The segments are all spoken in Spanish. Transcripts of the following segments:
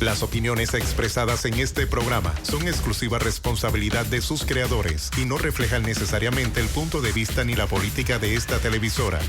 Las opiniones expresadas en este programa son exclusiva responsabilidad de sus creadores y no reflejan necesariamente el punto de vista ni la política de esta televisora.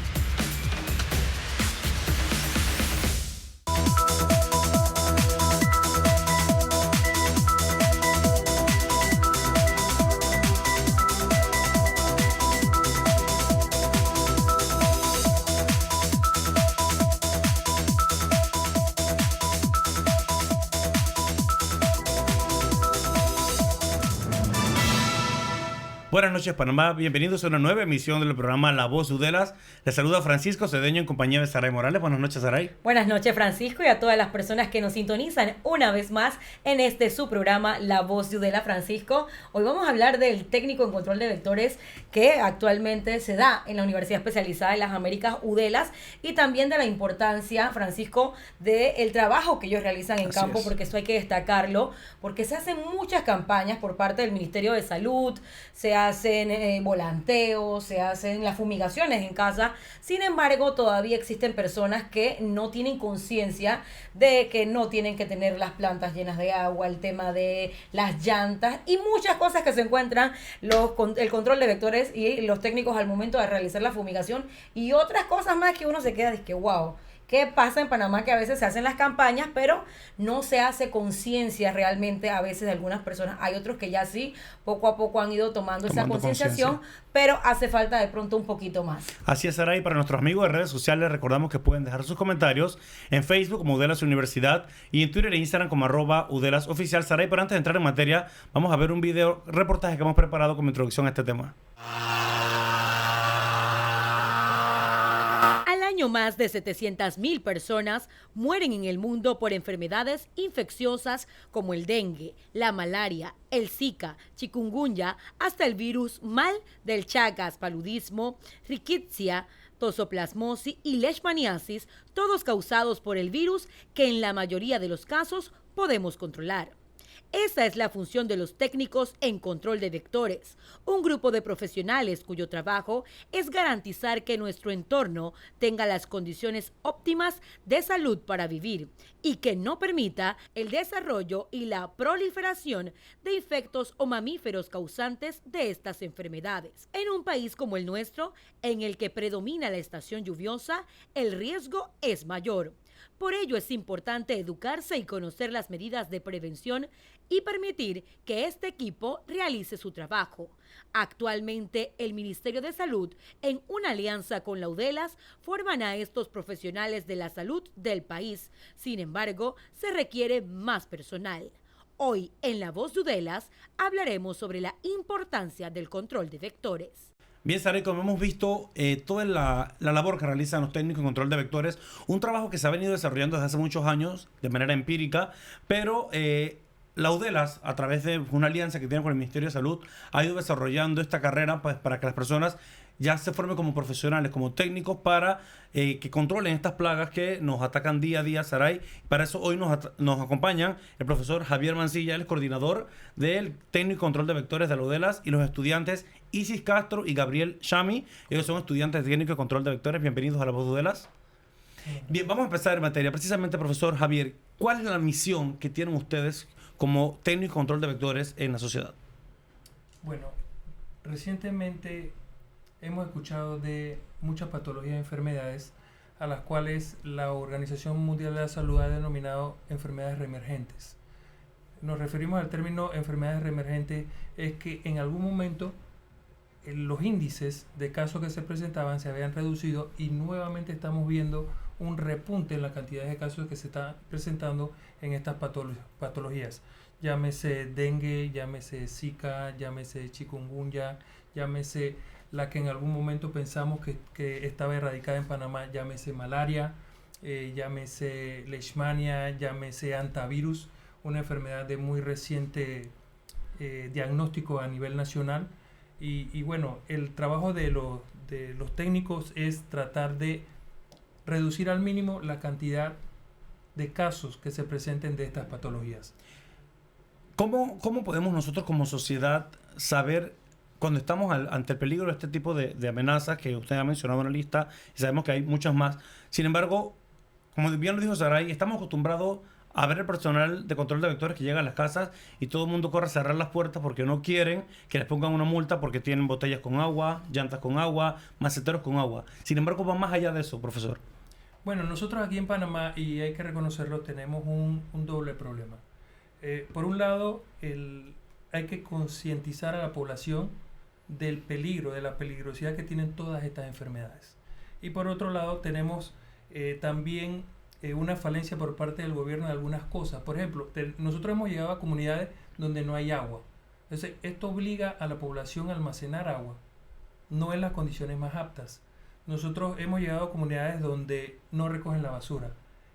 Buenas noches, Panamá. Bienvenidos a una nueva emisión del programa La Voz de Udelas. Les saluda Francisco Cedeño en compañía de Saray Morales. Buenas noches, Saray. Buenas noches, Francisco, y a todas las personas que nos sintonizan una vez más en este su programa La Voz de Udelas, Francisco. Hoy vamos a hablar del técnico en control de vectores que actualmente se da en la Universidad Especializada de las Américas, Udelas, y también de la importancia, Francisco, del trabajo que ellos realizan en campo, porque eso hay que destacarlo, porque se hacen muchas campañas por parte del Ministerio de Salud, se hacen volanteos, se hacen las fumigaciones en casa. Sin embargo, todavía existen personas que no tienen conciencia de que no tienen que tener las plantas llenas de agua, el tema de las llantas y muchas cosas que se encuentran el control de vectores y los técnicos al momento de realizar la fumigación y otras cosas más que uno se queda de que wow. ¿Qué pasa en Panamá? Que a veces se hacen las campañas, pero no se hace conciencia realmente a veces de algunas personas. Hay otros que ya sí, poco a poco han ido tomando esa concienciación, pero hace falta de pronto un poquito más. Así es, Saray. Para nuestros amigos de redes sociales, recordamos que pueden dejar sus comentarios en Facebook como Udelas Universidad y en Twitter e Instagram como @UdelasOficial. Saray, pero antes de entrar en materia, vamos a ver un video reportaje que hemos preparado como introducción a este tema. Más de 700,000 personas mueren en el mundo por enfermedades infecciosas como el dengue, la malaria, el Zika, chikungunya, hasta el virus mal del Chagas, paludismo, rickettsia, tosoplasmosis y leishmaniasis, todos causados por el virus que en la mayoría de los casos podemos controlar. Esa es la función de los técnicos en control de vectores, un grupo de profesionales cuyo trabajo es garantizar que nuestro entorno tenga las condiciones óptimas de salud para vivir y que no permita el desarrollo y la proliferación de insectos o mamíferos causantes de estas enfermedades. En un país como el nuestro, en el que predomina la estación lluviosa, el riesgo es mayor. Por ello es importante educarse y conocer las medidas de prevención y permitir que este equipo realice su trabajo. Actualmente, el Ministerio de Salud, en una alianza con la Udelas, forman a estos profesionales de la salud del país. Sin embargo, se requiere más personal. Hoy, en La Voz de Udelas, hablaremos sobre la importancia del control de vectores. Bien, Saray, como hemos visto, toda la labor que realizan los técnicos en control de vectores, un trabajo que se ha venido desarrollando desde hace muchos años de manera empírica, pero la Udelas, a través de una alianza que tiene con el Ministerio de Salud, ha ido desarrollando esta carrera pues, para que las personas ya se formen como profesionales, como técnicos para que controlen estas plagas que nos atacan día a día, Saray. Para eso hoy nos acompañan el profesor Javier Mancilla, el coordinador del técnico y control de vectores de la Udelas, y los estudiantes Isis Castro y Gabriel Chami. Ellos son estudiantes de técnico y control de vectores. Bienvenidos a La Voz de Udelas. Bien, vamos a empezar en materia. Precisamente, profesor Javier, ¿cuál es la misión que tienen ustedes como técnico y control de vectores en la sociedad? Bueno, recientemente hemos escuchado de muchas patologías y enfermedades a las cuales la Organización Mundial de la Salud ha denominado enfermedades reemergentes. Nos referimos al término enfermedades reemergentes, es que en algún momento los índices de casos que se presentaban se habían reducido y nuevamente estamos viendo un repunte en la cantidad de casos que se están presentando en estas patologías. Llámese dengue, llámese Zika, llámese chikungunya, llámese la que en algún momento pensamos que estaba erradicada en Panamá, llámese malaria, llámese leishmania, llámese hantavirus, una enfermedad de muy reciente diagnóstico a nivel nacional. Y bueno, el trabajo de los técnicos es tratar de reducir al mínimo la cantidad de casos que se presenten de estas patologías. ¿Cómo podemos nosotros como sociedad saber cuando estamos ante el peligro de este tipo de amenazas que usted ha mencionado en la lista, y sabemos que hay muchas más? Sin embargo, como bien lo dijo Saray, estamos acostumbrados a ver el personal de control de vectores que llega a las casas y todo el mundo corre a cerrar las puertas porque no quieren que les pongan una multa porque tienen botellas con agua, llantas con agua, maceteros con agua. Sin embargo, va más allá de eso, profesor. Bueno, nosotros aquí en Panamá, y hay que reconocerlo, tenemos un doble problema. Por un lado, hay que concientizar a la población del peligro, de la peligrosidad que tienen todas estas enfermedades. Y por otro lado, tenemos también una falencia por parte del gobierno de algunas cosas. Por ejemplo, nosotros hemos llegado a comunidades donde no hay agua. Entonces, esto obliga a la población a almacenar agua, no en las condiciones más aptas. Nosotros hemos llegado a comunidades donde no recogen la basura.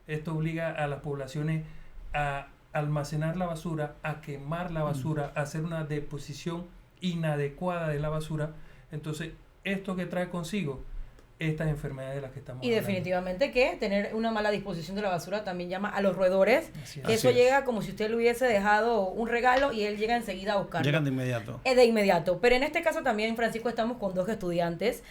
Esto obliga a las poblaciones a almacenar la basura, a quemar la basura, a hacer una deposición inadecuada de la basura. Entonces, ¿esto que trae consigo? Estas enfermedades de las que estamos y hablando. definitivamente que tener una mala disposición de la basura también llama a los roedores. Así es. Que eso Así es. llega como si usted le hubiese dejado un regalo y él llega enseguida a buscarlo. Llegan de inmediato. De inmediato. Pero en este caso también, Francisco, estamos con 2 estudiantes.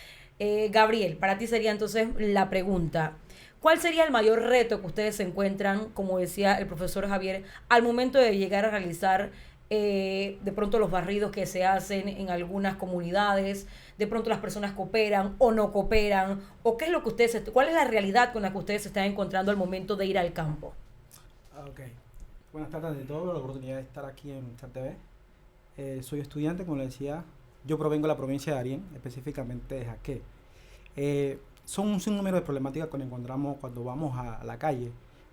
Gabriel, para ti sería entonces la pregunta. ¿Cuál sería el mayor reto que ustedes se encuentran, como decía el profesor Javier, al momento de llegar a realizar de pronto los barridos que se hacen en algunas comunidades? De pronto las personas cooperan o no cooperan, o qué es lo que cuál es la realidad con la que ustedes se están encontrando al momento de ir al campo. Ok. Buenas tardes de todos, la oportunidad de estar aquí en Chat TV. Soy estudiante, como les decía, yo provengo de la provincia de Darién, específicamente de Jaque. Son un sinnúmero de problemáticas que nos encontramos cuando vamos a la calle,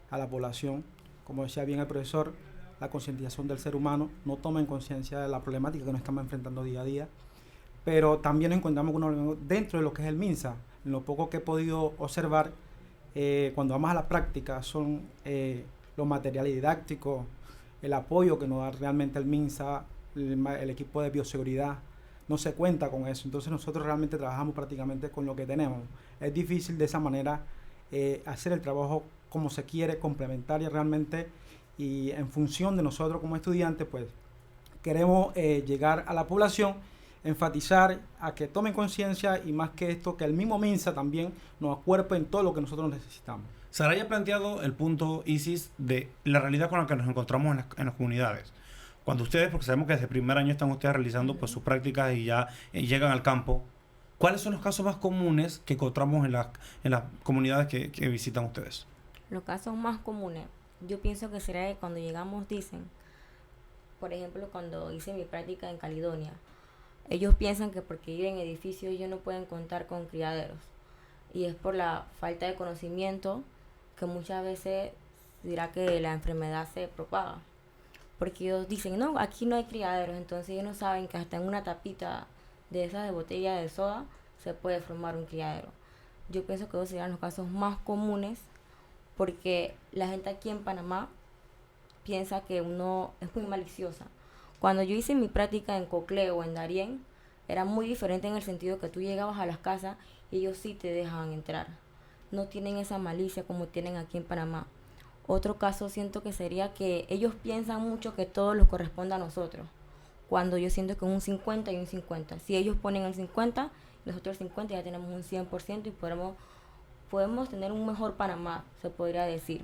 a la población. Como decía bien el profesor, la concientización del ser humano no toma en conciencia de la problemática que nos estamos enfrentando día a día. Pero también nos encontramos con uno dentro de lo que es el MINSA. En lo poco que he podido observar, cuando vamos a la práctica, son los materiales didácticos, el apoyo que nos da realmente el MINSA, el equipo de bioseguridad. No se cuenta con eso. Entonces nosotros realmente trabajamos prácticamente con lo que tenemos. Es difícil de esa manera hacer el trabajo como se quiere, complementaria realmente, y en función de nosotros como estudiantes, pues queremos llegar a la población, enfatizar a que tomen conciencia y más que esto, que el mismo MINSA también nos acuerpe en todo lo que nosotros necesitamos. Saraya ha planteado el punto, Isis, de la realidad con la que nos encontramos en las comunidades. Cuando ustedes, porque sabemos que desde el primer año están ustedes realizando pues, sus prácticas y ya llegan al campo, ¿cuáles son los casos más comunes que encontramos en las comunidades que visitan ustedes? Los casos más comunes, yo pienso que será que cuando llegamos dicen, por ejemplo, cuando hice mi práctica en Caledonia, ellos piensan que porque viven en edificios ellos no pueden contar con criaderos. Y es por la falta de conocimiento que muchas veces dirá que la enfermedad se propaga. Porque ellos dicen, no, aquí no hay criaderos. Entonces ellos no saben que hasta en una tapita de esas de botella de soda se puede formar un criadero. Yo pienso que esos serían los casos más comunes porque la gente aquí en Panamá piensa que uno es muy maliciosa. Cuando yo hice mi práctica en Coclé o en Darién, era muy diferente en el sentido que tú llegabas a las casas y ellos sí te dejaban entrar. No tienen esa malicia como tienen aquí en Panamá. Otro caso siento que sería que ellos piensan mucho que todo les corresponde a nosotros, cuando yo siento que un 50 y un 50. Si ellos ponen el 50, nosotros el 50 ya tenemos un 100% y podemos tener un mejor Panamá, se podría decir.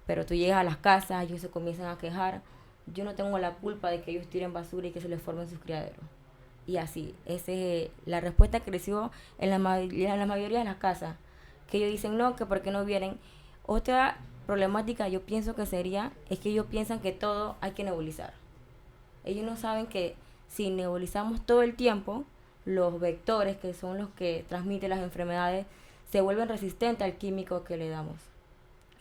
Pero tú llegas a las casas, ellos se comienzan a quejar. Yo no tengo la culpa de que ellos tiren basura y que se les formen sus criaderos. Y así, la respuesta que recibo en la mayoría de las casas, que ellos dicen no, que por qué no vienen. Otra problemática yo pienso que es que ellos piensan que todo hay que nebulizar. Ellos no saben que si nebulizamos todo el tiempo, los vectores, que son los que transmiten las enfermedades, se vuelven resistentes al químico que le damos.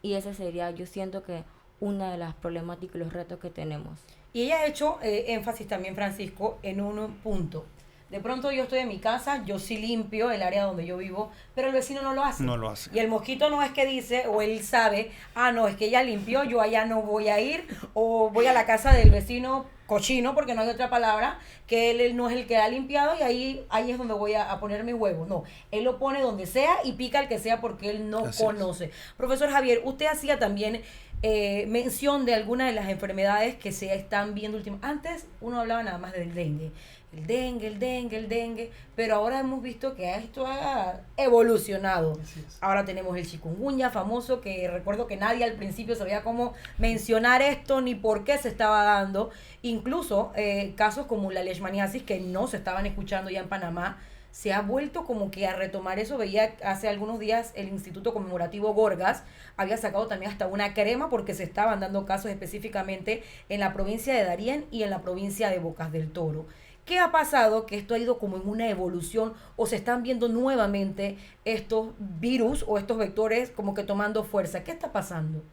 Y ese sería, yo siento que una de las problemáticas y los retos que tenemos. Y ella ha hecho énfasis también, Francisco, en un punto. De pronto yo estoy en mi casa, yo sí limpio el área donde yo vivo, pero el vecino no lo hace. No lo hace. Y el mosquito no es que dice, o él sabe, no, es que ella limpió, yo allá no voy a ir, o voy a la casa del vecino cochino, porque no hay otra palabra, que él no es el que ha limpiado y ahí es donde voy a poner mi huevo. No, él lo pone donde sea y pica el que sea porque él no Así conoce. Profesor Javier, usted hacía también mención de algunas de las enfermedades que se están viendo últimamente. Antes uno hablaba nada más del dengue. El dengue, pero ahora hemos visto que esto ha evolucionado. Ahora tenemos el chikungunya famoso, que recuerdo que nadie al principio sabía cómo mencionar esto ni por qué se estaba dando. Incluso casos como la leishmaniasis, que no se estaban escuchando ya en Panamá, se ha vuelto como que a retomar eso. Veía hace algunos días el Instituto Conmemorativo Gorgas había sacado también hasta una crema porque se estaban dando casos específicamente en la provincia de Darién y en la provincia de Bocas del Toro. ¿Qué ha pasado? Que esto ha ido como en una evolución o se están viendo nuevamente estos virus o estos vectores como que tomando fuerza. ¿Qué está pasando?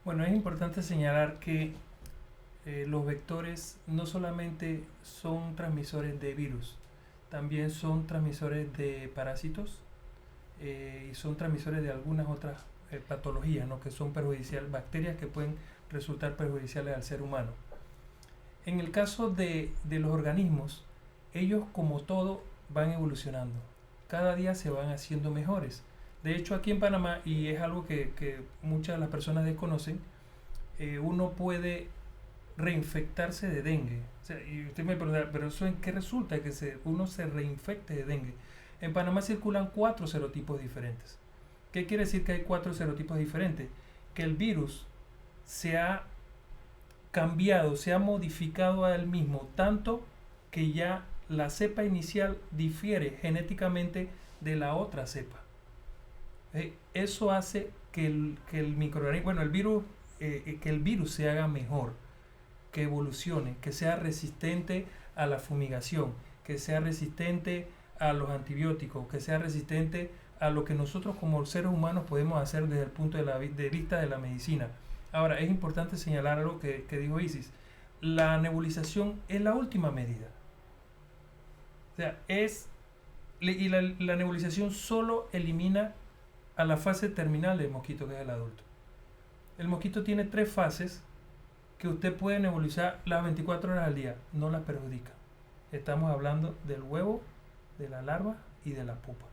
Bueno, es importante señalar que los vectores no solamente son transmisores de virus, también son transmisores de parásitos y son transmisores de algunas otras patologías, ¿no? Que son perjudiciales, bacterias que pueden resultar perjudiciales al ser humano. En el caso de los organismos, ellos como todo van evolucionando. Cada día se van haciendo mejores. De hecho, aquí en Panamá, y es algo que muchas de las personas desconocen, uno puede reinfectarse de dengue. O sea, y usted me preguntará, ¿pero eso en qué resulta? Que uno se reinfecte de dengue. En Panamá circulan 4 serotipos diferentes. ¿Qué quiere decir que hay 4 serotipos diferentes? Que el virus se ha cambiado, se ha modificado a él mismo, tanto que ya la cepa inicial difiere genéticamente de la otra cepa. Eso hace que el microorganismo, bueno, que el virus se haga mejor, que evolucione, que sea resistente a la fumigación, que sea resistente a los antibióticos, que sea resistente a lo que nosotros como seres humanos podemos hacer desde el punto de vista de la medicina. Ahora, es importante señalar algo que dijo Isis. La nebulización es la última medida. O sea, la nebulización solo elimina a la fase terminal del mosquito, que es el adulto. El mosquito tiene 3 fases que usted puede nebulizar las 24 horas al día. No las perjudica. Estamos hablando del huevo, de la larva y de la pupa.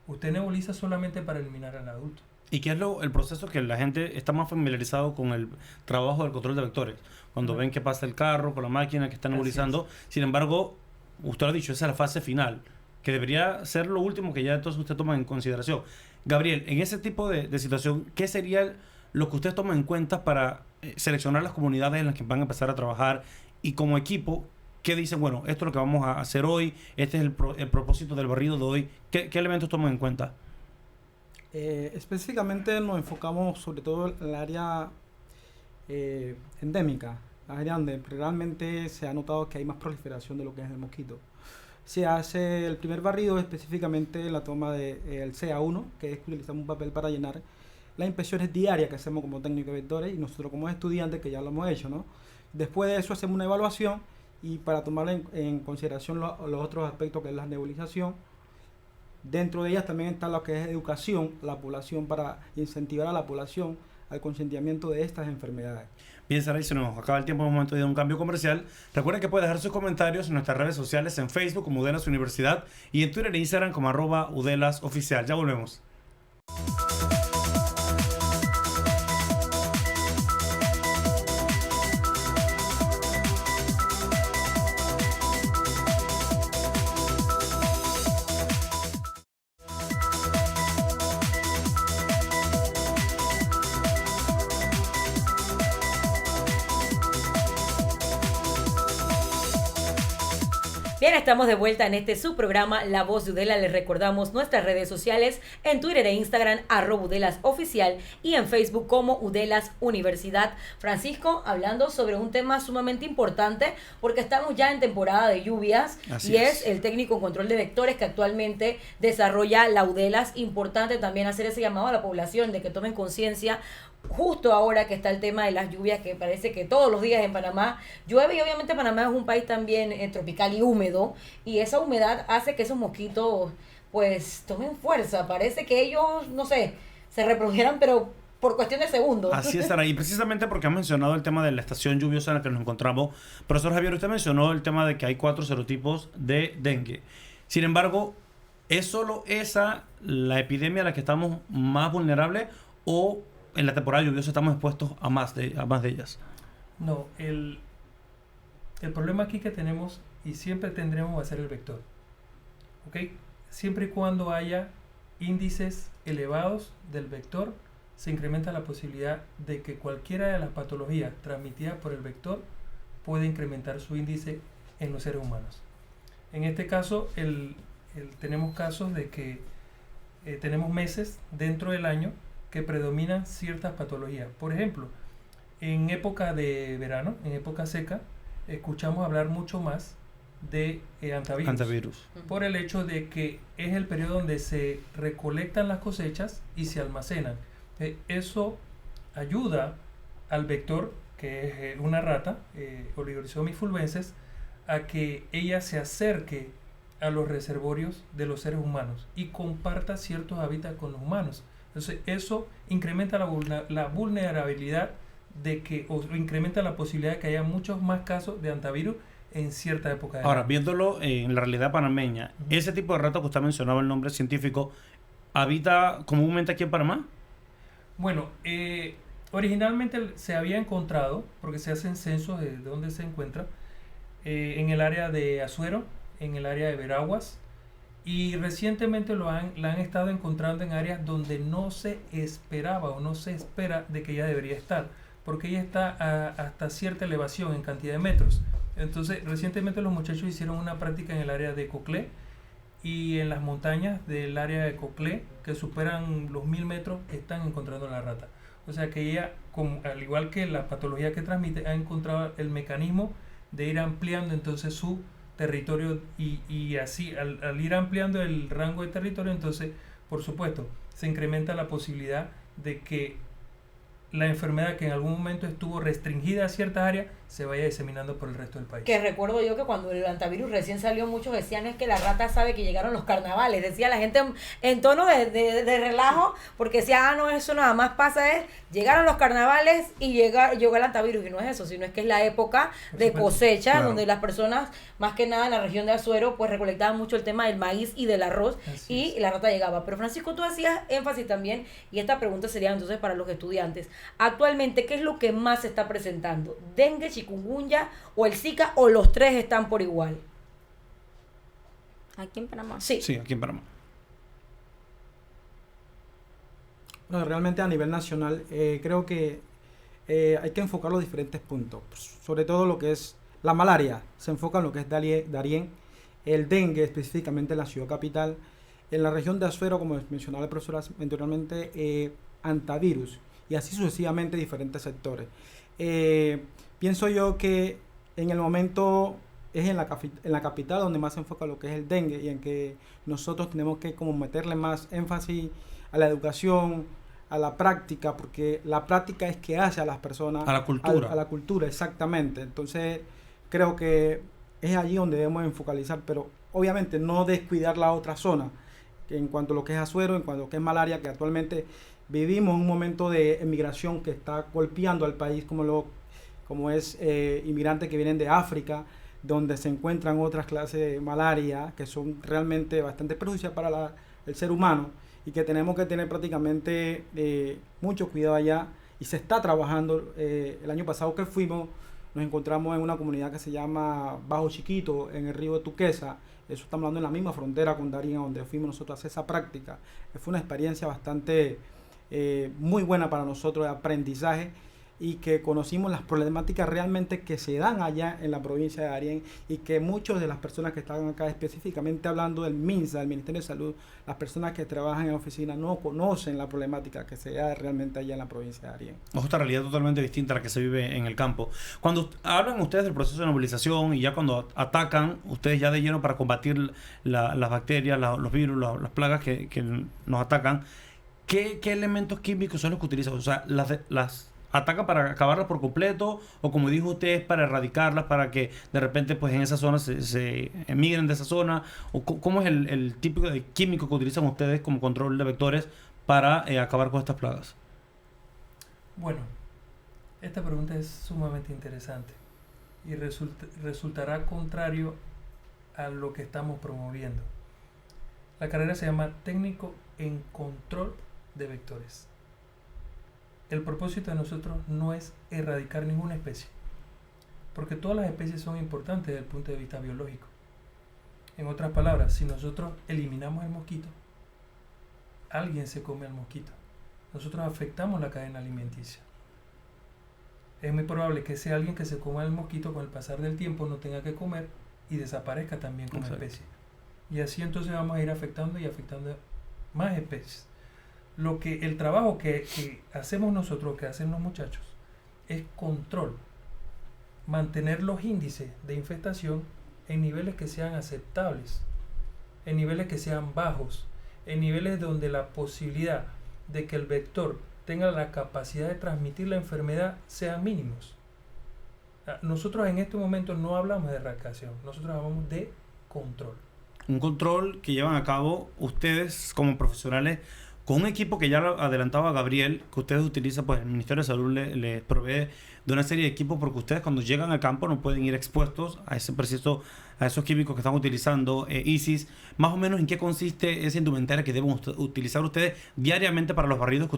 Usted nebuliza solamente para eliminar al adulto. ¿Y qué es el proceso que la gente está más familiarizado con el trabajo del control de vectores? Cuando ven que pasa el carro con la máquina que está nebulizando. Sin embargo, usted lo ha dicho, esa es la fase final, que debería ser lo último que ya entonces usted toma en consideración. Gabriel, en ese tipo de situación, ¿qué sería lo que usted toma en cuenta para seleccionar las comunidades en las que van a empezar a trabajar? Y como equipo, ¿qué dicen? Bueno, esto es lo que vamos a hacer hoy, este es el propósito del barrido de hoy. ¿Qué elementos toman en cuenta? Específicamente nos enfocamos sobre todo en el área endémica, la área donde realmente se ha notado que hay más proliferación de lo que es el mosquito. Se hace el primer barrido específicamente la toma del CA1, que es que utilizamos un papel para llenar las impresiones diarias que hacemos como técnico de vectores y nosotros como estudiantes que ya lo hemos hecho, ¿no? Después de eso hacemos una evaluación y para tomar en consideración los otros aspectos que es la nebulización. Dentro de ellas también está lo que es educación, la población, para incentivar a la población al consentimiento de estas enfermedades. Bien, Saray, se nos acaba el tiempo, en un momento de un cambio comercial. Recuerden que pueden dejar sus comentarios en nuestras redes sociales, en Facebook como Udelas Universidad y en Twitter e Instagram como @UdelasOficial. Ya volvemos. Bien, estamos de vuelta en este subprograma La Voz de Udela. Les recordamos nuestras redes sociales en Twitter e Instagram @UdelasOficial y en Facebook como Udelas Universidad. Francisco, hablando sobre un tema sumamente importante porque estamos ya en temporada de lluvias. Así es el técnico en control de vectores que actualmente desarrolla la Udelas. Importante también hacer ese llamado a la población de que tomen conciencia justo ahora que está el tema de las lluvias, que parece que todos los días en Panamá llueve y obviamente Panamá es un país también tropical y húmedo y esa humedad hace que esos mosquitos pues tomen fuerza. Parece que ellos, no sé, se reprodujeran pero por cuestión de segundos. Así es, Sara, y precisamente porque han mencionado el tema de la estación lluviosa en la que nos encontramos, profesor Javier, usted mencionó el tema de que hay 4 serotipos de dengue. Sin embargo, ¿es solo esa la epidemia a la que estamos más vulnerables o en la temporada lluviosa estamos expuestos a más de ellas. No, el problema aquí que tenemos y siempre tendremos va a ser el vector. ¿Ok? Siempre y cuando haya índices elevados del vector, se incrementa la posibilidad de que cualquiera de las patologías transmitidas por el vector puede incrementar su índice en los seres humanos. En este caso, tenemos casos de que tenemos meses dentro del año que predominan ciertas patologías. Por ejemplo, en época de verano, en época seca, escuchamos hablar mucho más de antivirus. Por el hecho de que es el periodo donde se recolectan las cosechas y se almacenan. Eso ayuda al vector, que es una rata, Oligorhizomys fulvensis, a que ella se acerque a los reservorios de los seres humanos y comparta ciertos hábitats con los humanos. Entonces eso incrementa la vulnerabilidad o incrementa la posibilidad de que haya muchos más casos de antivirus en cierta época de Ahora, año. viéndolo en la realidad panameña, ese tipo de rata que usted mencionaba el nombre científico, ¿habita comúnmente aquí en Panamá? Bueno, originalmente se había encontrado, porque se hacen censos de dónde se encuentra, en el área de Azuero, en el área de Veraguas, y recientemente la han estado encontrando en áreas donde no se esperaba o no se espera de que ella debería estar, porque ella está hasta cierta elevación en cantidad de metros. Entonces, recientemente los muchachos hicieron una práctica en el área de Coclé, y en las montañas del área de Coclé, que superan los 1000 metros, están encontrando la rata. O sea que ella, al igual que la patología que transmite, ha encontrado el mecanismo de ir ampliando entonces su territorio, y así al ir ampliando el rango de territorio, entonces por supuesto se incrementa la posibilidad de que la enfermedad, que en algún momento estuvo restringida a ciertas áreas, se vaya diseminando por el resto del país. Que recuerdo yo que cuando el antivirus recién salió, muchos decían es que la rata sabe que llegaron los carnavales. Decía la gente en tono de relajo, porque decía, no, eso nada más pasa llegaron los carnavales y llegó el antivirus. Y no es eso, sino es que es la época de cosecha, claro, donde las personas, más que nada en la región de Azuero, pues recolectaban mucho el tema del maíz y del arroz, y la rata llegaba. Pero Francisco, tú hacías énfasis también, y esta pregunta sería entonces para los estudiantes. Actualmente, ¿qué es lo que más se está presentando? ¿Dengue, chikungunya o el Zika, o los tres están por igual? ¿Aquí en Panamá? Sí, aquí en Panamá. Bueno, realmente a nivel nacional creo que hay que enfocar los diferentes puntos. Sobre todo lo que es la malaria, se enfoca en lo que es Darién, el dengue específicamente en la ciudad capital, en la región de Azuero, como mencionaba el profesor anteriormente, antivirus, y así sucesivamente diferentes sectores. Pienso yo que en el momento es en la capital donde más se enfoca lo que es el dengue, y en que nosotros tenemos que como meterle más énfasis a la educación, a la práctica, porque la práctica es que hace a las personas... A la cultura. A la cultura, exactamente. Entonces, creo que es allí donde debemos enfocalizar, pero obviamente no descuidar la otra zona, que en cuanto a lo que es Azuero, en cuanto a lo que es malaria, que actualmente vivimos un momento de emigración que está golpeando al país, como es inmigrantes que vienen de África, donde se encuentran otras clases de malaria que son realmente bastante perjudiciales para el ser humano, y que tenemos que tener prácticamente mucho cuidado allá, y se está trabajando. El año pasado que fuimos, nos encontramos en una comunidad que se llama Bajo Chiquito, en el río de Tuquesa. Eso estamos hablando en la misma frontera con Darién, donde fuimos nosotros a hacer esa práctica. Fue una experiencia bastante muy buena para nosotros de aprendizaje, y que conocimos las problemáticas realmente que se dan allá en la provincia de Darién, y que muchas de las personas que están acá, específicamente hablando del MINSA, del Ministerio de Salud, las personas que trabajan en la oficina no conocen la problemática que se da realmente allá en la provincia de Darién. Es otra realidad totalmente distinta a la que se vive en el campo. Cuando hablan ustedes del proceso de nebulización, y ya cuando atacan ustedes ya de lleno para combatir las bacterias, los virus, las plagas que nos atacan, ¿qué elementos químicos son los que utilizan? O sea, las ¿ataca para acabarlas por completo, o como dijo usted, es para erradicarlas, para que de repente pues en esa zona se emigren de esa zona? ¿O cómo es el tipo de químico que utilizan ustedes como control de vectores para acabar con estas plagas? Bueno, esta pregunta es sumamente interesante y resultará contrario a lo que estamos promoviendo. La carrera se llama Técnico en Control de Vectores. el propósito de nosotros no es erradicar ninguna especie, porque todas las especies son importantes desde el punto de vista biológico. En otras palabras, si nosotros eliminamos el mosquito, alguien se come al mosquito. Nosotros afectamos la cadena alimenticia. Es muy probable que ese alguien que se coma el mosquito con el pasar del tiempo no tenga que comer y desaparezca también como especie. Y así entonces vamos a ir afectando y afectando más especies. El trabajo que hacemos nosotros, que hacen los muchachos, es control. Mantener los índices de infestación en niveles que sean aceptables, en niveles que sean bajos, en niveles donde la posibilidad de que el vector tenga la capacidad de transmitir la enfermedad sean mínimos. Nosotros en este momento no hablamos de erradicación, nosotros hablamos de control. Un control que llevan a cabo ustedes como profesionales con un equipo que ya lo adelantaba Gabriel, que ustedes utilizan, pues el Ministerio de Salud les provee de una serie de equipos, porque ustedes cuando llegan al campo no pueden ir expuestos a a esos químicos que están utilizando ISIS. Más o menos, ¿en qué consiste esa indumentaria que deben utilizar ustedes diariamente para los barridos que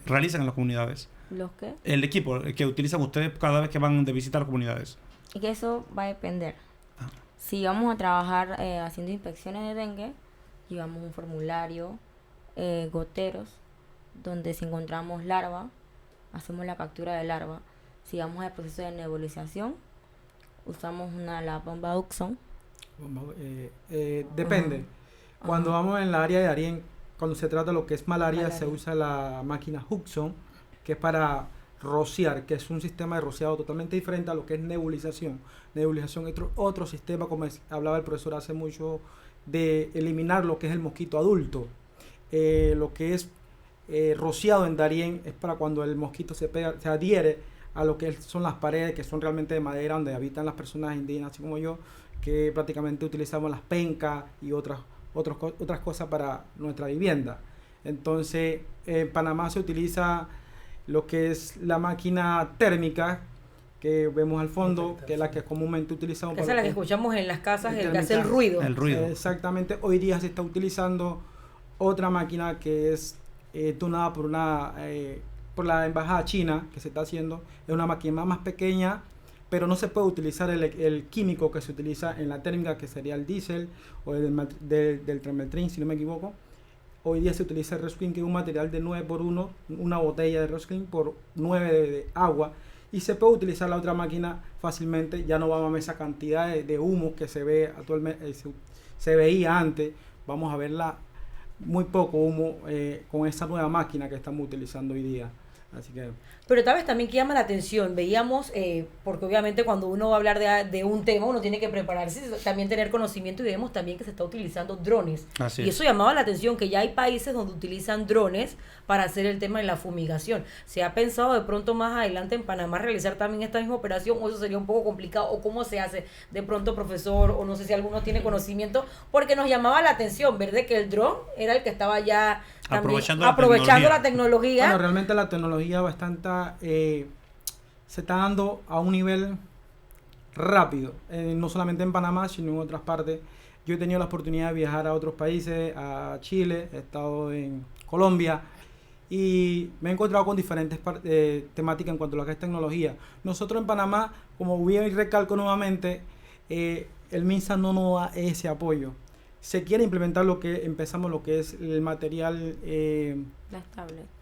realizan en las comunidades? ¿Los qué? El equipo que utilizan ustedes cada vez que van de visita a las comunidades. Y que eso va a depender. Si vamos a trabajar haciendo inspecciones de dengue, llevamos un formulario, goteros, donde si encontramos larva, hacemos la captura de larva. Si vamos al proceso de nebulización, usamos la bomba Uxon. Depende. Cuando vamos en la área de Darién, cuando se trata de lo que es malaria, se Malaria. usa la máquina Huxon, que es para rociar, que es un sistema de rociado totalmente diferente a lo que es nebulización. Nebulización es otro sistema, como hablaba el profesor hace mucho, de eliminar lo que es el mosquito adulto. Lo que es rociado en Darién es para cuando el mosquito se adhiere a lo que son las paredes, que son realmente de madera, donde habitan las personas indígenas, así como yo, que prácticamente utilizamos las pencas y otras cosas para nuestra vivienda. Entonces, en Panamá se utiliza lo que es la máquina térmica, que vemos al fondo, que es la que comúnmente utilizamos. Esa es la que escuchamos en las casas, el que hace el térmica. ruido. El ruido. Exactamente. Hoy día se está utilizando otra máquina que es tunada por la embajada china, que se está haciendo. Es una máquina más pequeña, pero no se puede utilizar el químico que se utiliza en la térmica, que sería el diésel o del tremetrin, si no me equivoco. Hoy día se utiliza el Resclean, que es un material de 9x1, una botella de Resclean por 9 de agua, y se puede utilizar la otra máquina fácilmente. Ya no vamos a ver esa cantidad de humo que se ve actualmente, se veía antes. Vamos a verla muy poco humo con esta nueva máquina que estamos utilizando hoy día. Así que... Pero tal vez también que llama la atención, veíamos, porque obviamente cuando uno va a hablar de un tema, uno tiene que prepararse, también tener conocimiento, y vemos también que se está utilizando drones. Así y es. eso llamaba la atención, que ya hay países donde utilizan drones para hacer el tema de la fumigación. ¿Se ha pensado de pronto más adelante en Panamá realizar también esta misma operación, o eso sería un poco complicado, o cómo se hace de pronto, profesor, o no sé si alguno tiene conocimiento? Porque nos llamaba la atención ver de que el dron era el que estaba ya también aprovechando la tecnología. Bueno, realmente la tecnología bastante se está dando a un nivel rápido, no solamente en Panamá, sino en otras partes. Yo he tenido la oportunidad de viajar a otros países, a Chile, he estado en Colombia, y me he encontrado con diferentes temáticas en cuanto a lo que es tecnología. Nosotros en Panamá, como bien recalco nuevamente, el MINSA no nos da ese apoyo. Se quiere implementar lo que es el material,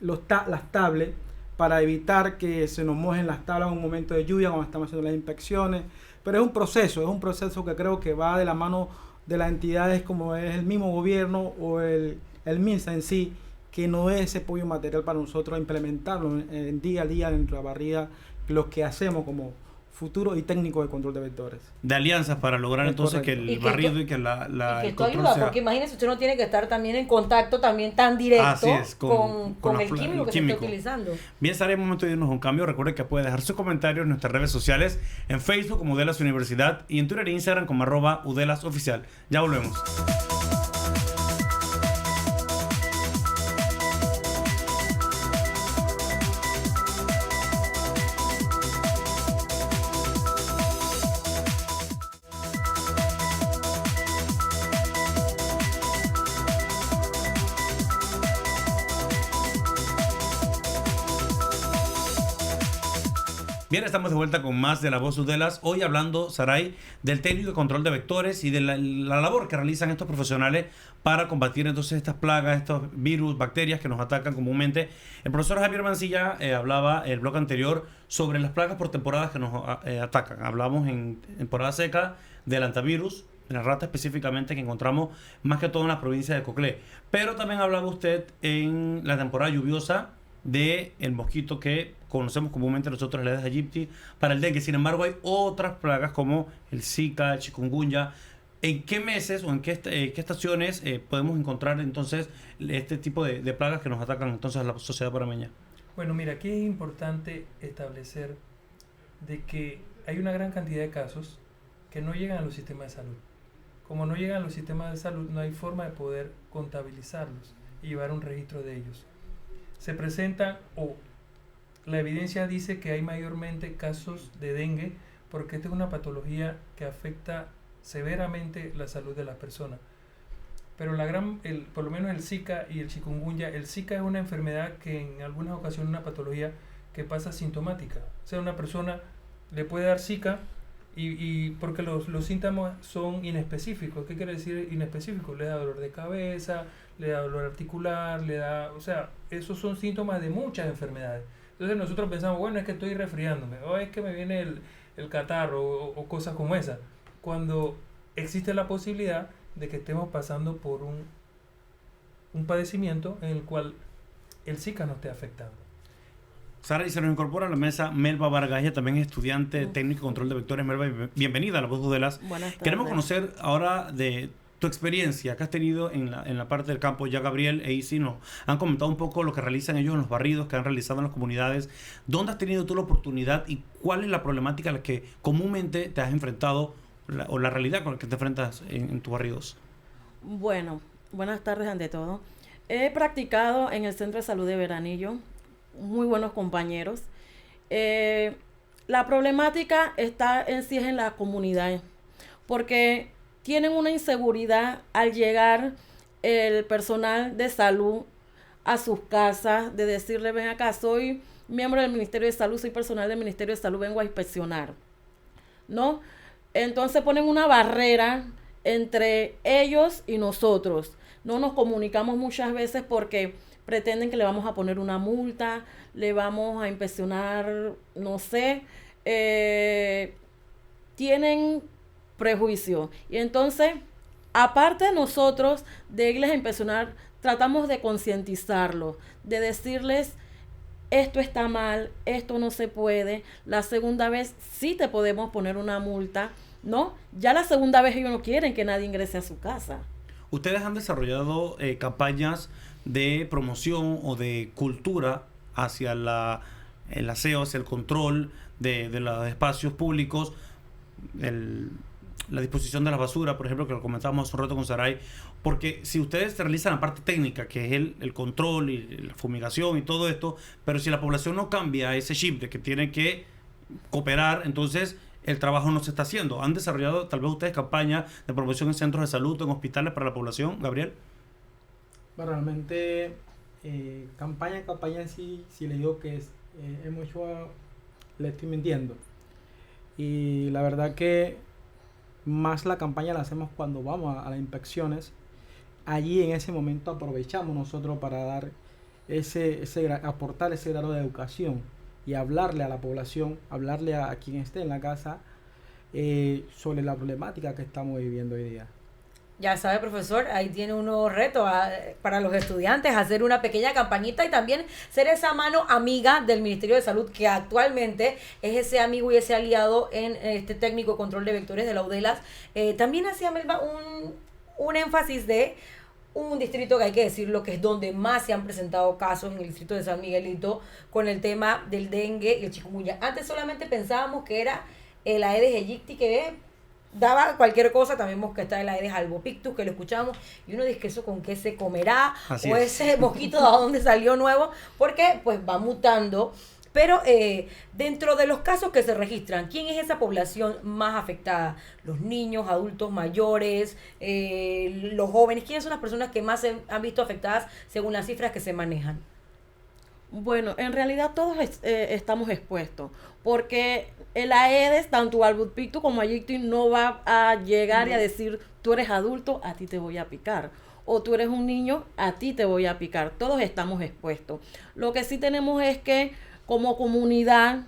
las tablets, para evitar que se nos mojen las tablas en un momento de lluvia cuando estamos haciendo las inspecciones. Pero es un proceso que creo que va de la mano de las entidades como es el mismo gobierno o el MINSA en sí, que no es ese apoyo material para nosotros implementarlo en día a día en nuestra barriga, lo que hacemos como futuro y técnico de control de vectores. De alianzas para lograr entonces correcto. que el barrido y que el esto control ayuda, sea... porque imagínese, usted no tiene que estar también en contacto también tan directo Así es, con la- el químico que se está utilizando. Bien, sería momento de irnos a un cambio. Recuerde que puede dejar sus comentarios en nuestras redes sociales, en Facebook como Udelas Universidad y en Twitter e Instagram como @UdelasOficial. Ya volvemos. Bien, estamos de vuelta con más de La Voz Uddelas. Hoy hablando, Saray, del técnico de control de vectores y de la labor que realizan estos profesionales para combatir entonces estas plagas, estos virus, bacterias que nos atacan comúnmente. El profesor Javier Mancilla hablaba el bloque anterior sobre las plagas por temporadas que nos atacan. Hablamos en temporada seca del antivirus, de la rata específicamente, que encontramos más que todo en la provincia de Coclé. Pero también hablaba usted en la temporada lluviosa de el mosquito que conocemos comúnmente nosotros, el Aedes aegypti, para el dengue. Sin embargo, hay otras plagas como el Zika, el chikungunya. ¿En qué meses o en qué estaciones podemos encontrar entonces este tipo de plagas que nos atacan entonces a la sociedad panameña? Bueno, mira, aquí es importante establecer de que hay una gran cantidad de casos que no llegan a los sistemas de salud. Como no llegan a los sistemas de salud, no hay forma de poder contabilizarlos y llevar un registro de ellos. Se presentan, o la evidencia dice que hay mayormente casos de dengue, porque esta es una patología que afecta severamente la salud de las personas. Pero por lo menos el Zika y el chikungunya, el Zika es una enfermedad que en algunas ocasiones es una patología que pasa sintomática. O sea, una persona le puede dar Zika y porque los síntomas son inespecíficos. ¿Qué quiere decir inespecífico? Le da dolor de cabeza, le da dolor articular, o sea, esos son síntomas de muchas enfermedades. Entonces nosotros pensamos, bueno, es que estoy resfriándome, o es que me viene el catarro, o cosas como esa. Cuando existe la posibilidad de que estemos pasando por un padecimiento en el cual el Zika nos esté afectando. Sara, y se nos incorpora a la mesa Melba Vargas, ella también es estudiante técnico de control de vectores. Melba, bienvenida a La Voz Uddelas. Buenas tardes. Queremos conocer ahora de tu experiencia que has tenido en la parte del campo. Ya Gabriel e Isi nos han comentado un poco lo que realizan ellos en los barridos que han realizado en las comunidades. ¿Dónde has tenido tú la oportunidad y cuál es la problemática a la que comúnmente te has enfrentado o la realidad con la que te enfrentas en tus barridos? Bueno, buenas tardes ante todo. He practicado en el Centro de Salud de Veranillo, muy buenos compañeros. La problemática está en sí en la comunidad, porque tienen una inseguridad al llegar el personal de salud a sus casas, de decirle, ven acá, soy miembro del Ministerio de Salud, soy personal del Ministerio de Salud, vengo a inspeccionar, ¿no? Entonces ponen una barrera entre ellos y nosotros. No nos comunicamos muchas veces porque pretenden que le vamos a poner una multa, le vamos a inspeccionar, no sé, tienen prejuicio. Y entonces, aparte de nosotros de irles a inspeccionar, tratamos de concientizarlos, de decirles, esto está mal, esto no se puede, la segunda vez sí te podemos poner una multa, ¿no? Ya la segunda vez ellos no quieren que nadie ingrese a su casa. Ustedes han desarrollado campañas de promoción o de cultura hacia el aseo, hacia el control de los espacios públicos, la disposición de la basura, por ejemplo, que lo comentábamos hace un rato con Saray, porque si ustedes realizan la parte técnica, que es el control y la fumigación y todo esto, pero si la población no cambia ese chip de que tiene que cooperar, entonces el trabajo no se está haciendo. ¿Han desarrollado tal vez ustedes campañas de promoción en centros de salud, en hospitales para la población, Gabriel? Bueno, realmente campaña en sí, si le digo que hemos hecho, le estoy mintiendo. Y la verdad que más la campaña la hacemos cuando vamos a las inspecciones. Allí en ese momento aprovechamos nosotros para dar aportar ese grado de educación y hablarle a la población, hablarle a quien esté en la casa sobre la problemática que estamos viviendo hoy día. Ya sabe, profesor, ahí tiene un nuevo reto para los estudiantes, hacer una pequeña campañita y también ser esa mano amiga del Ministerio de Salud, que actualmente es ese amigo y ese aliado en este técnico de control de vectores de la Uddelas. También hacía Melba un énfasis de un distrito que hay que decirlo que es donde más se han presentado casos, en el distrito de San Miguelito, con el tema del dengue y el chikungunya. Antes solamente pensábamos que era el Aedes aegypti, que daba cualquier cosa. También vemos que está el Aedes albopictus, que lo escuchamos, y uno dice que eso con qué se comerá, Así o es. ese mosquito de dónde salió nuevo, porque pues va mutando. Pero dentro de los casos que se registran, ¿quién es esa población más afectada? ¿Los niños, adultos mayores, los jóvenes? ¿Quiénes son las personas que más se han visto afectadas según las cifras que se manejan? Bueno, en realidad todos estamos expuestos, porque el Aedes, tanto al Albopictus como a Yictus, no va a llegar y a decir, tú eres adulto, a ti te voy a picar, o tú eres un niño, a ti te voy a picar. Todos estamos expuestos. Lo que sí tenemos es que, como comunidad,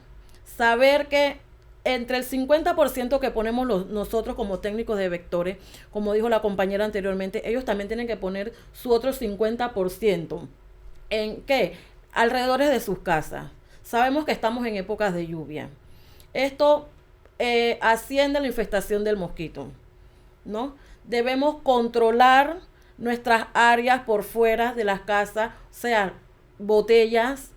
saber que entre el 50% que ponemos nosotros como técnicos de vectores, como dijo la compañera anteriormente, ellos también tienen que poner su otro 50%. ¿En qué? Alrededores de sus casas. Sabemos que estamos en épocas de lluvia. Esto asciende la infestación del mosquito, ¿no? Debemos controlar nuestras áreas por fuera de las casas, o sea, botellas,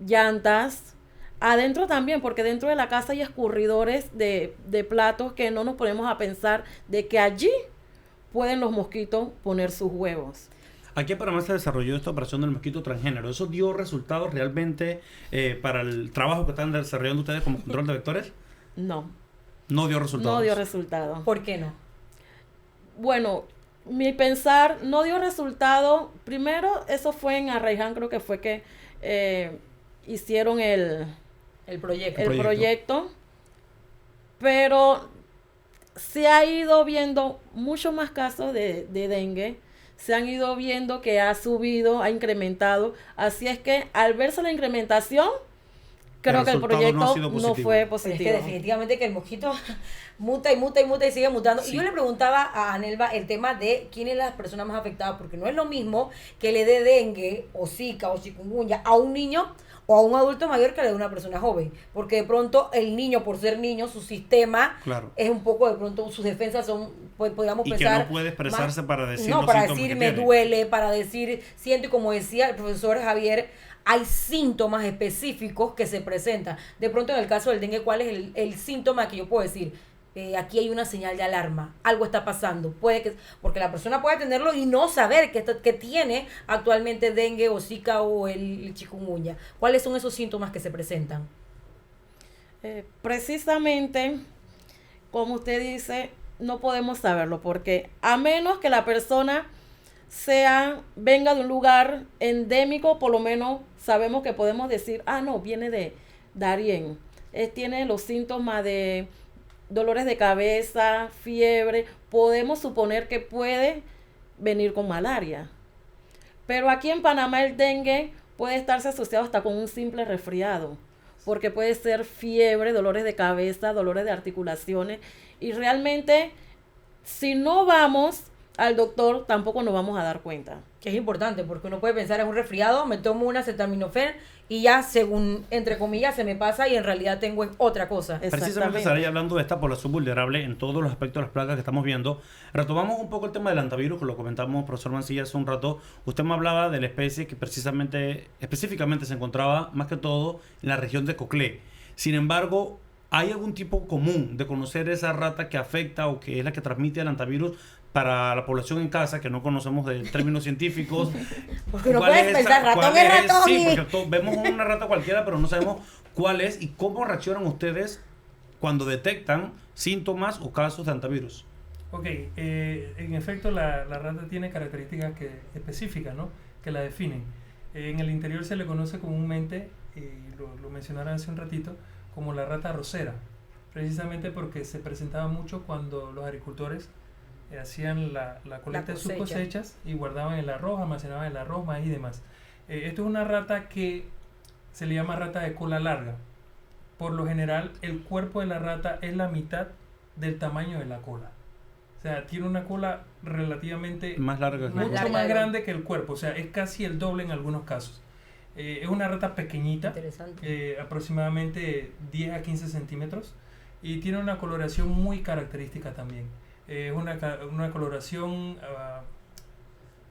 llantas, adentro también, porque dentro de la casa hay escurridores de platos que no nos ponemos a pensar de que allí pueden los mosquitos poner sus huevos. Aquí en Panamá se desarrolló esta operación del mosquito transgénero. ¿Eso dio resultados realmente para el trabajo que están desarrollando ustedes como control de vectores? No. No dio resultados. No dio resultados. ¿Por qué no? Bueno, mi pensar no dio resultado. Primero, eso fue en Arraiján, creo que fue que hicieron el proyecto. Pero se ha ido viendo muchos más casos de dengue. Se han ido viendo que ha subido, ha incrementado. Así es que al verse la incrementación, creo que el proyecto no fue positivo. Pero es que definitivamente que el mosquito muta y sigue mutando. Sí. Y yo le preguntaba a Anelva el tema de quiénes son las personas más afectadas, porque no es lo mismo que le dé dengue o zika o chikungunya a un niño o a un adulto mayor que le dé a una persona joven, porque de pronto el niño, por ser niño, su sistema es un poco, de pronto sus defensas son, pues podríamos pensar, que no puede expresarse más, para decir no, para decir me duele, para decir siento, y como decía el profesor Javier, hay síntomas específicos que se presentan. De pronto en el caso del dengue, ¿cuál es el síntoma que yo puedo decir? Aquí hay una señal de alarma, algo está pasando, puede que, porque la persona puede tenerlo y no saber que tiene actualmente dengue o zika o el chikungunya. ¿Cuáles son esos síntomas que se presentan? Precisamente, como usted dice, no podemos saberlo, porque a menos que la persona venga de un lugar endémico, por lo menos sabemos que podemos decir, no, viene de Darién, tiene los síntomas de dolores de cabeza, fiebre, podemos suponer que puede venir con malaria. Pero aquí en Panamá el dengue puede estarse asociado hasta con un simple resfriado, porque puede ser fiebre, dolores de cabeza, dolores de articulaciones, y realmente si no vamos al doctor tampoco nos vamos a dar cuenta. Que es importante, porque uno puede pensar en un resfriado, me tomo una acetaminofén y ya, según, entre comillas, se me pasa y en realidad tengo otra cosa. Precisamente estaría hablando de esta población vulnerable en todos los aspectos de las plagas que estamos viendo. Retomamos un poco el tema del antivirus, que lo comentamos, profesor Mancilla, hace un rato. Usted me hablaba de la especie que específicamente se encontraba más que todo en la región de Coclé. Sin embargo, ¿hay algún tipo común de conocer esa rata que afecta o que es la que transmite el antivirus para la población en casa, que no conocemos de términos científicos? Porque no puedes pensar, ratón es ratón. Sí, porque vemos una rata cualquiera, pero no sabemos cuál es y cómo reaccionan ustedes cuando detectan síntomas o casos de antivirus. Ok, en efecto la rata tiene características específicas, ¿no?, que la definen. En el interior se le conoce comúnmente, lo mencionaron hace un ratito, como la rata arrocera, precisamente porque se presentaba mucho cuando los agricultores hacían la colecta de sus cosechas y guardaban el arroz, almacenaban el arroz, maíz y demás. Esto es una rata que se le llama rata de cola larga. Por lo general, el cuerpo de la rata es la mitad del tamaño de la cola. O sea, tiene una cola relativamente más larga, mucho más grande que el cuerpo. O sea, es casi el doble en algunos casos. Es una rata pequeñita, aproximadamente 10 a 15 centímetros, y tiene una coloración muy característica también. Es una coloración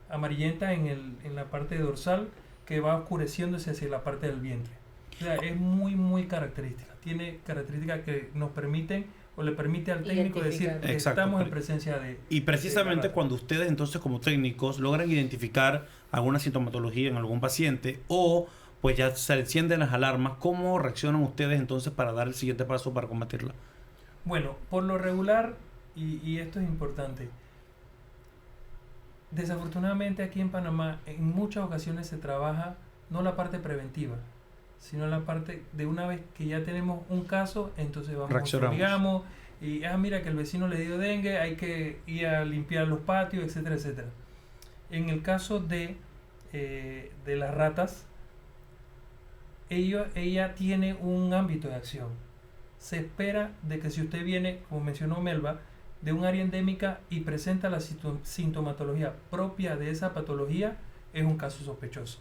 amarillenta en la parte dorsal que va oscureciéndose hacia la parte del vientre. O sea, es muy, muy característica. Tiene características que nos permiten o le permite al técnico decir que estamos en presencia de... Y precisamente cuando ustedes entonces como técnicos logran identificar alguna sintomatología en algún paciente o pues ya se encienden las alarmas, ¿cómo reaccionan ustedes entonces para dar el siguiente paso para combatirla? Bueno, por lo regular, y esto es importante, desafortunadamente aquí en Panamá en muchas ocasiones se trabaja no la parte preventiva, sino la parte de una vez que ya tenemos un caso, entonces Reaccionamos. y mira que el vecino le dio dengue, hay que ir a limpiar los patios, etcétera, etcétera. En el caso de las ratas, ella tiene un ámbito de acción. Se espera de que si usted viene, como mencionó Melba, de un área endémica y presenta la sintomatología propia de esa patología, es un caso sospechoso.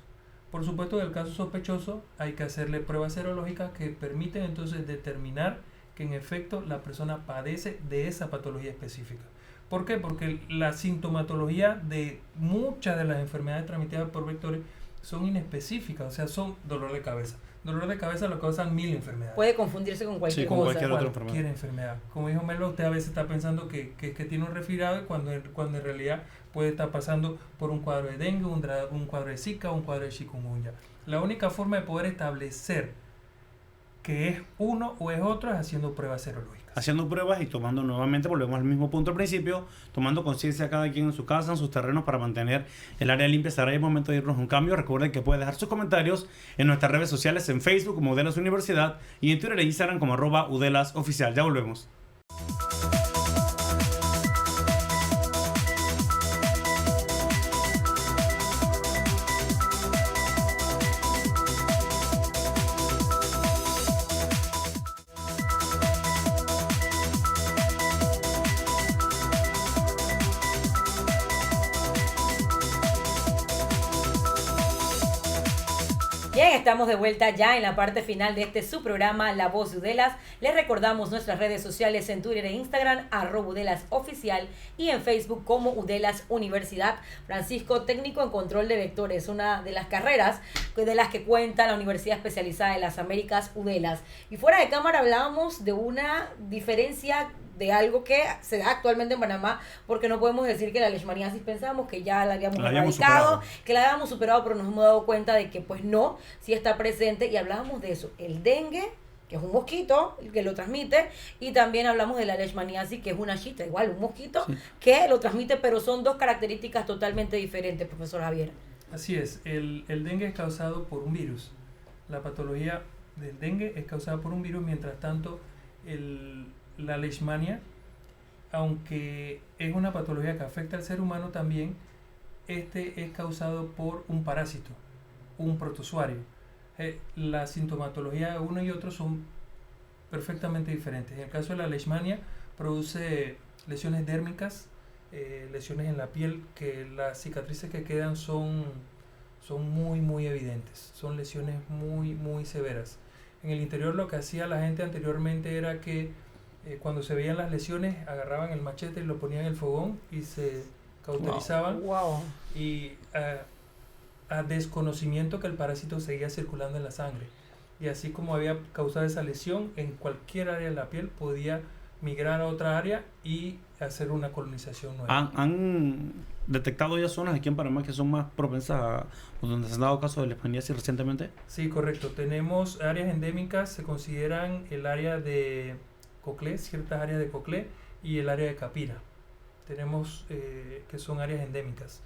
Por supuesto, en el caso sospechoso hay que hacerle pruebas serológicas que permiten entonces determinar que en efecto la persona padece de esa patología específica. ¿Por qué? Porque la sintomatología de muchas de las enfermedades transmitidas por vectores son inespecíficas, o sea, son dolor de cabeza. Dolor de cabeza lo causan 1000 enfermedades. Puede confundirse con cualquier con cosa. cualquier otra Cualquier enfermedad. Como dijo Melo, usted a veces está pensando que tiene un resfriado cuando en realidad puede estar pasando por un cuadro de dengue, un cuadro de zika, un cuadro de chikungunya. La única forma de poder establecer que es uno o es otro es haciendo pruebas serológicas. Haciendo pruebas y tomando nuevamente, volvemos al mismo punto al principio, tomando conciencia cada quien en su casa, en sus terrenos, para mantener el área limpia. Será el momento de irnos a un cambio. Recuerden que puede dejar sus comentarios en nuestras redes sociales, en Facebook como Udelas Universidad y en Twitter e Instagram como @UdelasOficial. Ya volvemos. Bien, estamos de vuelta ya en la parte final de este su programa La Voz de Udelas. Les recordamos nuestras redes sociales en Twitter e Instagram, @UdelasOficial y en Facebook como Udelas Universidad. Francisco, técnico en control de vectores, una de las carreras de las que cuenta la Universidad Especializada de las Américas, Udelas. Y fuera de cámara hablábamos de una diferencia de algo que se da actualmente en Panamá, porque no podemos decir que la leishmaniasis pensamos que ya la habíamos erradicado, que la habíamos superado, pero nos hemos dado cuenta de que pues no, sí está presente, y hablábamos de eso, el dengue, que es un mosquito que lo transmite, y también hablamos de la leishmaniasis, que es una chita, igual un mosquito que lo transmite, pero son dos características totalmente diferentes, profesor Javier. Así es, el dengue es causado por un virus. La patología del dengue es causada por un virus, mientras tanto la leishmania, aunque es una patología que afecta al ser humano también, es causado por un parásito, un protozoario. La sintomatología de uno y otro son perfectamente diferentes. En el caso de la leishmania, produce lesiones dérmicas, lesiones en la piel, que las cicatrices que quedan son muy, muy evidentes. Son lesiones muy, muy severas. En el interior lo que hacía la gente anteriormente era que cuando se veían las lesiones, agarraban el machete y lo ponían en el fogón y se cauterizaban. Wow. Y a desconocimiento que el parásito seguía circulando en la sangre. Y así como había causado esa lesión, en cualquier área de la piel podía migrar a otra área y hacer una colonización nueva. ¿Han detectado ya zonas aquí en Panamá que son más propensas o donde se han dado casos de leishmaniasis recientemente? Sí, correcto. Tenemos áreas endémicas, se consideran el área de Coclé, ciertas áreas de Coclé y el área de Capira. Tenemos que son áreas endémicas.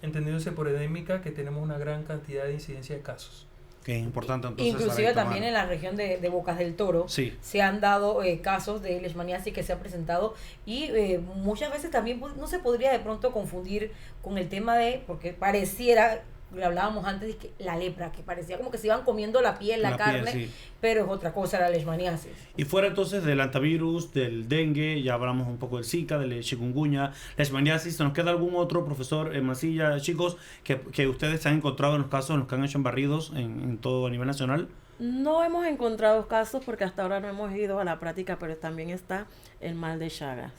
Entendiéndose por endémica que tenemos una gran cantidad de incidencia de casos. Que es importante entonces. Inclusive también en la región de Bocas del Toro se han dado casos de leishmaniasis que se ha presentado, y muchas veces también no se podría de pronto confundir con el tema de, porque pareciera, lo hablábamos antes, de que la lepra, que parecía como que se iban comiendo la piel, la carne, piel, sí. Pero es otra cosa la leishmaniasis. Y fuera entonces del antivirus, del dengue, ya hablamos un poco del zika, del chikungunya, leishmaniasis, ¿nos queda algún otro, profesor Mancilla, chicos, que ustedes han encontrado en los casos en los que han hecho embarridos en todo a nivel nacional? No hemos encontrado casos porque hasta ahora no hemos ido a la práctica, pero también está el mal de Chagas,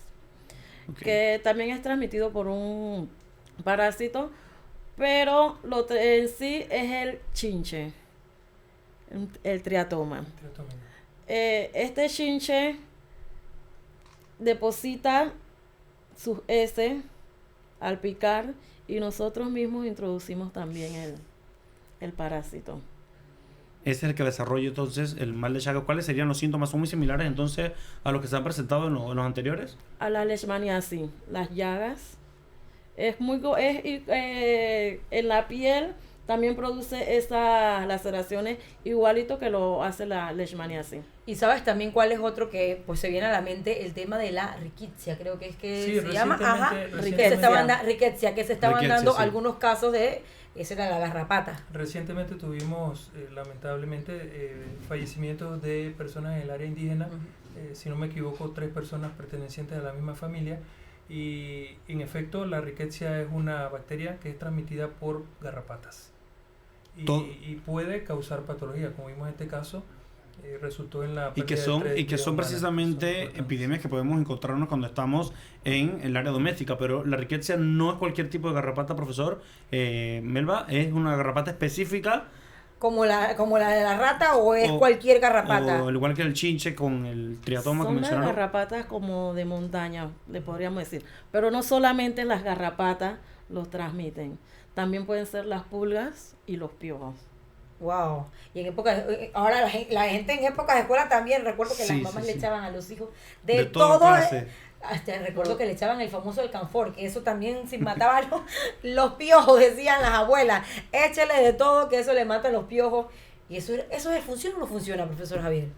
que también es transmitido por un parásito, pero en sí es el chinche, el triatoma. Este chinche deposita sus heces al picar y nosotros mismos introducimos también el parásito. Ese es el que desarrolla entonces el mal de Chagas. ¿Cuáles serían los síntomas? ¿Son muy similares entonces a los que se han presentado en los anteriores? A la leishmaniasis, las llagas. En la piel también produce esas laceraciones igualito que lo hace la leishmaniasis. Y sabes también cuál es otro que pues se viene a la mente, el tema de la riqueza, creo que es que Sí, se llama, recientemente- que se estaban riqueza, que se estaban Riqueza, dando sí. algunos casos de, esa era la garrapata. Recientemente tuvimos, lamentablemente, fallecimientos de personas en el área indígena, si no me equivoco, 3 personas pertenecientes a la misma familia, y en efecto la riqueza es una bacteria que es transmitida por garrapatas y puede causar patología, como vimos en este caso, resultó en la Y que pérdida de son, 3 y que vidas son humanas. precisamente Son importantes. epidemias que podemos encontrarnos cuando estamos en el área doméstica, pero la riqueza no es cualquier tipo de garrapata, profesor. Melba, es una garrapata específica, Como la de la rata o es O- cualquier garrapata. o al igual que el chinche con el triatoma que Son las mencionaron. garrapatas como de montaña, le podríamos decir. Pero no solamente las garrapatas los transmiten, también pueden ser las pulgas y los piojos. Wow. Y en épocas, ahora la gente en épocas de escuela también, recuerdo que Sí, las mamás sí, le sí. echaban a los hijos De de, toda todo. clase. Hasta recuerdo que le echaban el famoso alcanfor, que eso también si mataba los piojos, decían las abuelas. Échele de todo, que eso le mata los piojos. Y eso funciona o no funciona, profesor Javier.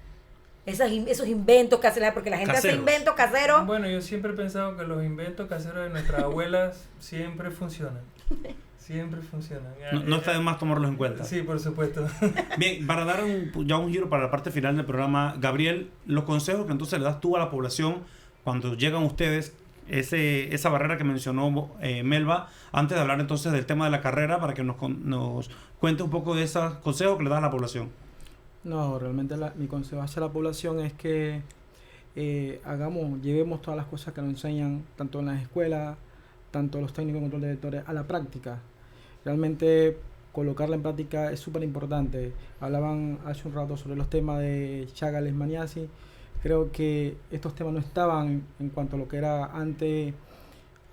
Esos inventos que hacen, porque la gente hace Caseros. inventos caseros. Bueno, yo siempre he pensado que los inventos caseros de nuestras abuelas siempre funcionan. Siempre funcionan. No está de más tomarlos en cuenta. Sí, por supuesto. Bien, para dar ya un giro para la parte final del programa, Gabriel, los consejos que entonces le das tú a la población cuando llegan ustedes, esa barrera que mencionó Melba, antes de hablar entonces del tema de la carrera, para que nos cuente un poco de esos consejos que le das a la población. No, realmente mi consejo hacia la población es que llevemos todas las cosas que nos enseñan, tanto en las escuelas, tanto los técnicos de control de vectores, a la práctica. Realmente colocarla en práctica es súper importante. Hablaban hace un rato sobre los temas de Chagas, leishmaniasis. Creo que estos temas no estaban en cuanto a lo que era antes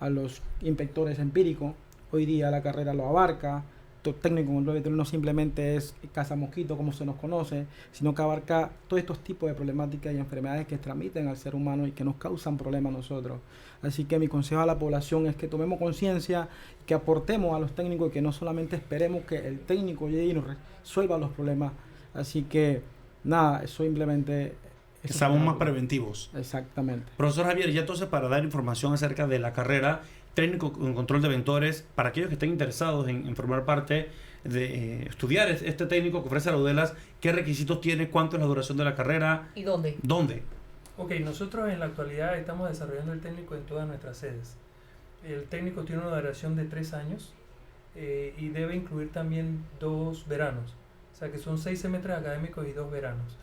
a los inspectores empíricos. Hoy día la carrera lo abarca. Técnico en control de vectores no simplemente es cazamosquito como se nos conoce, sino que abarca todos estos tipos de problemáticas y enfermedades que transmiten al ser humano y que nos causan problemas a nosotros. Así que mi consejo a la población es que tomemos conciencia, que aportemos a los técnicos y que no solamente esperemos que el técnico llegue y nos resuelva los problemas. Así que nada, eso simplemente... Que seamos más preventivos. Exactamente. Profesor Javier, ya entonces para dar información acerca de la carrera técnico en control de vectores, para aquellos que estén interesados en formar parte de estudiar este técnico que ofrece la UDELAS, ¿qué requisitos tiene? ¿Cuánto es la duración de la carrera? ¿Y dónde? ¿Dónde? Ok, nosotros en la actualidad estamos desarrollando el técnico en todas nuestras sedes. El técnico tiene una duración de 3 años y debe incluir también 2 veranos. O sea que son 6 semestres académicos y 2 veranos.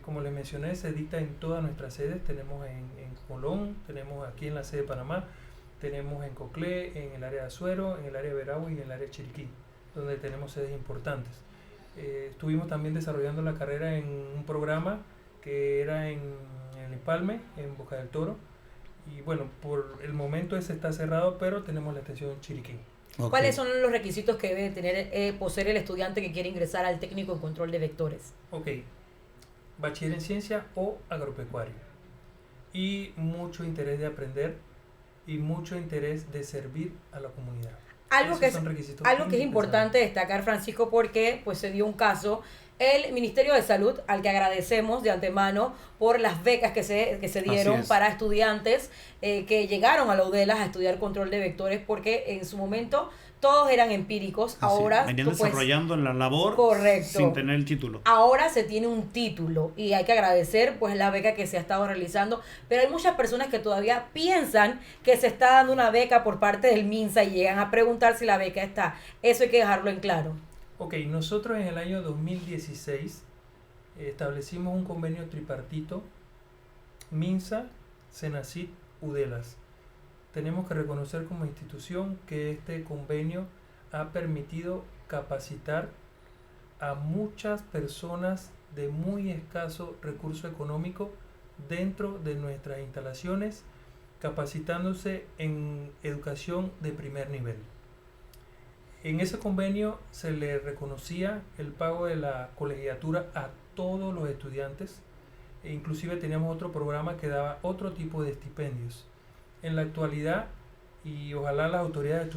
Como les mencioné, se dicta en todas nuestras sedes. Tenemos en Colón, tenemos aquí en la sede de Panamá, tenemos en Coclé, en el área de Azuero, en el área de Veragua y en el área de Chiriquí, donde tenemos sedes importantes. Estuvimos también desarrollando la carrera en un programa que era en el Empalme, en Boca del Toro. Y bueno, por el momento ese está cerrado, pero tenemos la extensión en Chiriquí. Okay. ¿Cuáles son los requisitos que debe tener poseer el estudiante que quiere ingresar al técnico en control de vectores? Ok, bachiller en ciencia o agropecuario. Y mucho interés de aprender y mucho interés de servir a la comunidad. Algo que es indispensables. importante destacar, Francisco, porque pues se dio un caso, el Ministerio de Salud, al que agradecemos de antemano por las becas que se dieron para estudiantes que llegaron a la UDELAS a estudiar control de vectores, porque en su momento todos eran empíricos. Ahora venían desarrollando la labor sin tener el título. Ahora se tiene un título y hay que agradecer pues la beca que se ha estado realizando, pero hay muchas personas que todavía piensan que se está dando una beca por parte del MINSA y llegan a preguntar si la beca está. Eso hay que dejarlo en claro. Ok, nosotros en el año 2016 establecimos un convenio tripartito MINSA, CENACYT, UDELAS. Tenemos que reconocer como institución que este convenio ha permitido capacitar a muchas personas de muy escaso recurso económico dentro de nuestras instalaciones, capacitándose en educación de primer nivel. En ese convenio se le reconocía el pago de la colegiatura a todos los estudiantes e inclusive teníamos otro programa que daba otro tipo de estipendios. En la actualidad, y ojalá las autoridades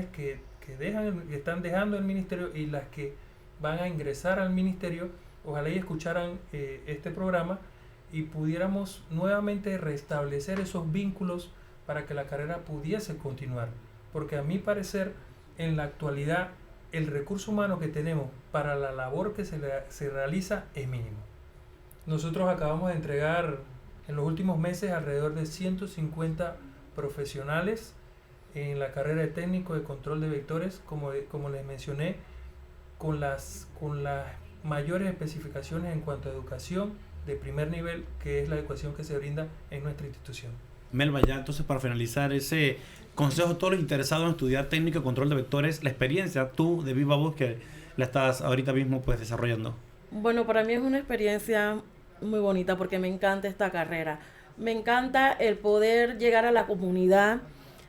que que están dejando el ministerio y las que van a ingresar al ministerio, ojalá y escucharan este programa y pudiéramos nuevamente restablecer esos vínculos para que la carrera pudiese continuar. Porque a mi parecer, en la actualidad, el recurso humano que tenemos para la labor que se realiza es mínimo. Nosotros acabamos de entregar en los últimos meses alrededor de 150 profesionales en la carrera de técnico de control de vectores, como les mencioné, con las mayores especificaciones en cuanto a educación de primer nivel, que es la educación que se brinda en nuestra institución. Melba, ya entonces para finalizar ese consejo a todos los interesados en estudiar técnico de control de vectores, la experiencia tú de viva voz que la estás ahorita mismo pues desarrollando. Bueno, para mí es una experiencia muy bonita porque me encanta esta carrera. Me encanta el poder llegar a la comunidad,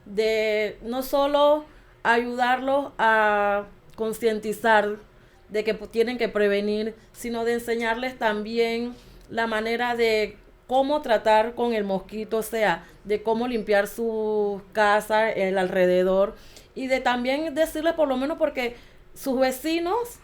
de no solo ayudarlos a concientizar de que tienen que prevenir, sino de enseñarles también la manera de cómo tratar con el mosquito, o sea, de cómo limpiar su casa, el alrededor, y de también decirles por lo menos porque sus vecinos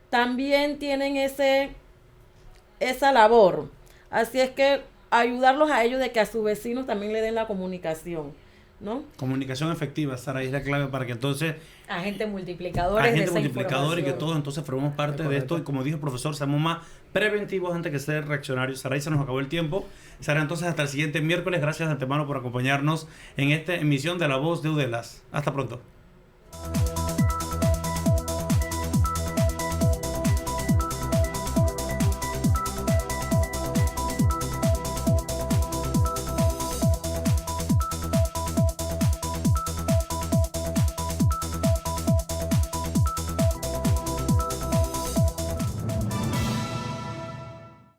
también tienen esa labor. Así es que ayudarlos a ellos de que a sus vecinos también le den la comunicación, ¿no? Comunicación efectiva, Sara, es la clave para que entonces Agentes multiplicadores de esa y que información. todos entonces formemos parte de esto y como dijo el profesor, seamos más preventivos antes que ser reaccionarios. Sara, y se nos acabó el tiempo. Sara, entonces hasta el siguiente miércoles. Gracias de antemano por acompañarnos en esta emisión de La Voz de Udelas. Hasta pronto.